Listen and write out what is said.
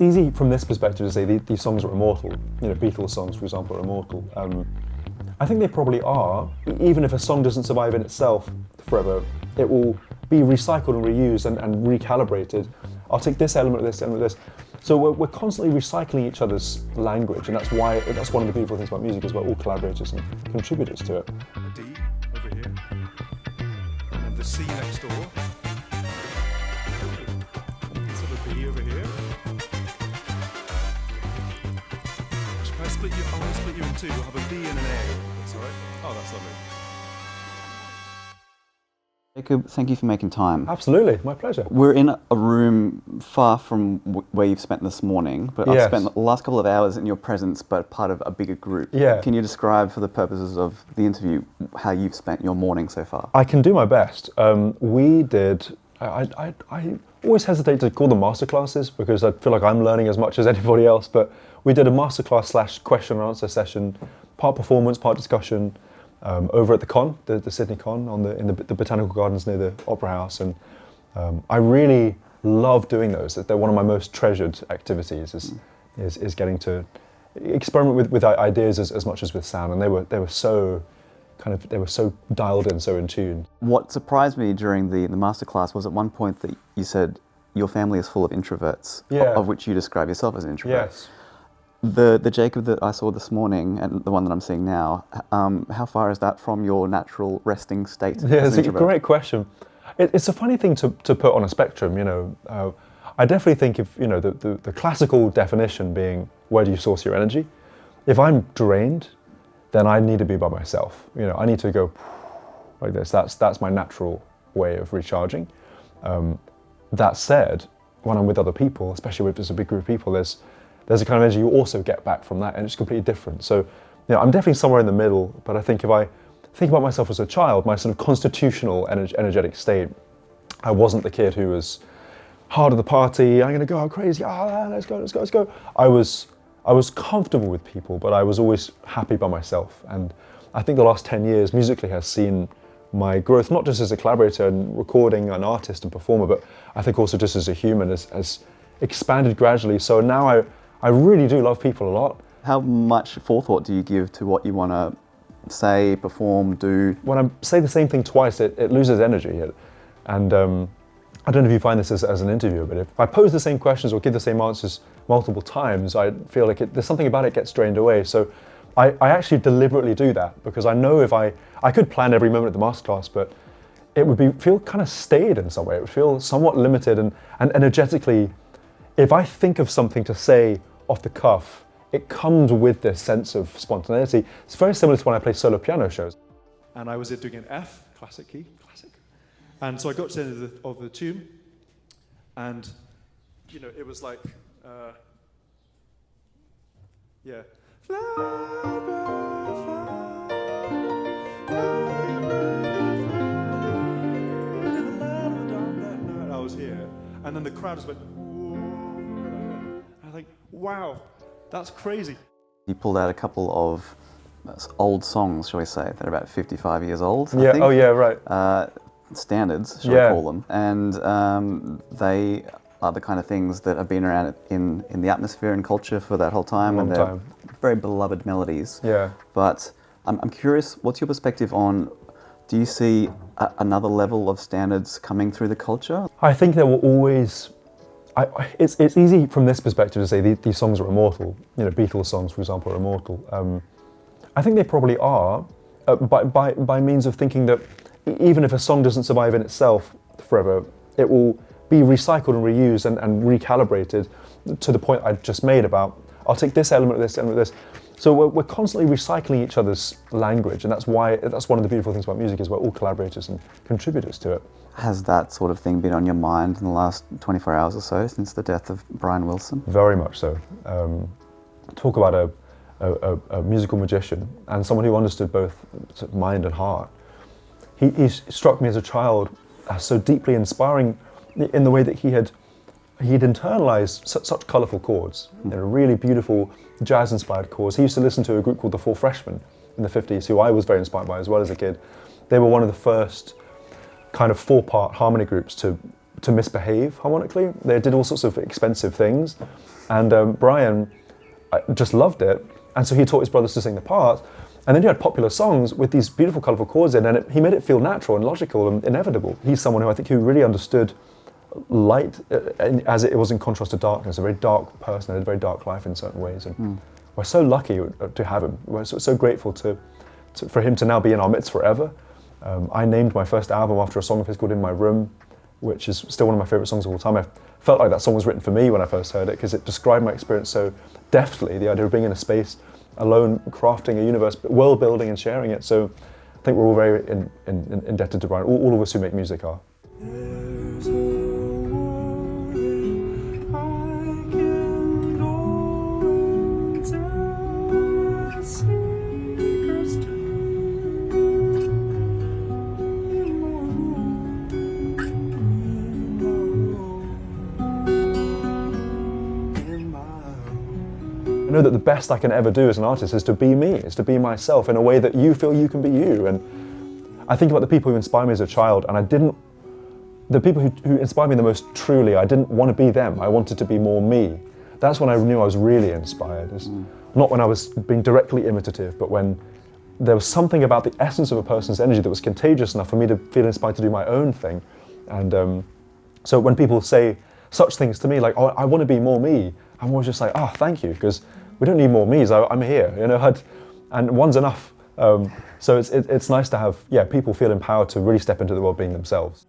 Easy from this perspective to say these songs are immortal. You know, Beatles songs, for example, are immortal. I think they probably are. Even if a song doesn't survive in itself forever, it will be recycled and reused and recalibrated. I'll take this element of this, element of this. So we're constantly recycling each other's language, and that's one of the beautiful things about music is we're all collaborators and contributors to it. A D over here, and then the C next door. So the B over here. I want to split you in two. We'll have a B and an A. That's all right. Oh, that's lovely. Jacob, thank you for making time. Absolutely, my pleasure. We're in a room far from where you've spent this morning, but Yes. I've spent the last couple of hours in your presence, but part of a bigger group. Yeah. Can you describe, for the purposes of the interview, how you've spent your morning so far? I can do my best. We did. I always hesitate to call them masterclasses because I feel like I'm learning as much as anybody else. But we did a masterclass / question and answer session, part performance, part discussion, over at the Con, the Sydney Con, in the Botanical Gardens near the Opera House, and I really love doing those. They're one of my most treasured activities. Is getting to experiment with ideas as much as with sound, and they were so dialed in, so in tune. What surprised me during the masterclass was at one point that you said your family is full of introverts, Yeah. of which you describe yourself as an introvert. Yes. The Jacob that I saw this morning and the one that I'm seeing now, how far is that from your natural resting state? Yeah, as it's an a introvert? great question. It's a funny thing to put on a spectrum, you know. I definitely think if, you know, the classical definition being where do you source your energy? If I'm drained, then I need to be by myself. You know, I need to go like this. That's my natural way of recharging. That said, when I'm with other people, especially if there's a big group of people, there's a kind of energy you also get back from that, and it's completely different. So, you know, I'm definitely somewhere in the middle, but I think if I think about myself as a child, my sort of constitutional energetic state, I wasn't the kid who was hard at the party, I'm gonna go out crazy, let's go. I was comfortable with people, but I was always happy by myself. And I think the last 10 years musically has seen my growth, not just as a collaborator and recording, an artist and performer, but I think also just as a human, has expanded gradually. So now I really do love people a lot. How much forethought do you give to what you want to say, perform, do? When I say the same thing twice, it loses energy. And I don't know if you find this as an interviewer, but if I pose the same questions or give the same answers multiple times, I feel like there's something about it gets drained away. So I actually deliberately do that because I know if I could plan every moment at the masterclass, but it would feel kind of staid in some way. It would feel somewhat limited and energetically. If I think of something to say off the cuff, it comes with this sense of spontaneity. It's very similar to when I play solo piano shows. And I was doing an F, classic key, classic. And so I got to the end of the tune, and you know, it was like, yeah. I was here, and then the crowd just went, and I think, wow, that's crazy. You pulled out a couple of old songs, shall we say, that are about 55 years old, I Yeah, think. oh yeah, right. Standards, shall Yeah. we call them. And they are the kind of things that have been around in the atmosphere and culture for that whole time. Long and they're time. very beloved melodies. Yeah. But I'm curious, what's your perspective on, do you see another level of standards coming through the culture? I think there will always, it's easy from this perspective to say these songs are immortal. You know, Beatles songs, for example, are immortal. I think they probably are, by means of thinking that even if a song doesn't survive in itself forever, it will be recycled and reused and recalibrated to the point I just made about, I'll take this element of this, element of this. So we're constantly recycling each other's language, and that's one of the beautiful things about music is we're all collaborators and contributors to it. Has that sort of thing been on your mind in the last 24 hours or so since the death of Brian Wilson? Very much so. Talk about a musical magician and someone who understood both sort of mind and heart. He struck me as a child as so deeply inspiring in the way that he'd internalized such colourful chords, you know, really beautiful jazz-inspired chords. He used to listen to a group called the Four Freshmen in the 50s, who I was very inspired by as well as a kid. They were one of the first kind of four-part harmony groups to misbehave harmonically. They did all sorts of expensive things, And Brian just loved it, and so he taught his brothers to sing the parts. And then you had popular songs with these beautiful, colourful chords in, and he made it feel natural and logical and inevitable. He's someone who I think who really understood light as it was in contrast to darkness. A very dark person, had a very dark life in certain ways, and we're so lucky to have him. We're so grateful for him to now be in our midst forever. I named my first album after a song of his called "In My Room," which is still one of my favourite songs of all time. I felt like that song was written for me when I first heard it, because it described my experience so deftly, the idea of being in a space alone, crafting a universe, world building and sharing it. So I think we're all very indebted to Brian. All of us who make music are. I know that the best I can ever do as an artist is to be me, is to be myself in a way that you feel you can be you. And I think about the people who inspired me as a child, and the people who inspired me the most truly, I didn't want to be them, I wanted to be more me. That's when I knew I was really inspired. Not when I was being directly imitative, but when there was something about the essence of a person's energy that was contagious enough for me to feel inspired to do my own thing. And so when people say such things to me, like, oh, I want to be more me, I'm always just like, oh, thank you, because we don't need more me's. I'm here, and one's enough. So it's nice to have people feel empowered to really step into the world being themselves.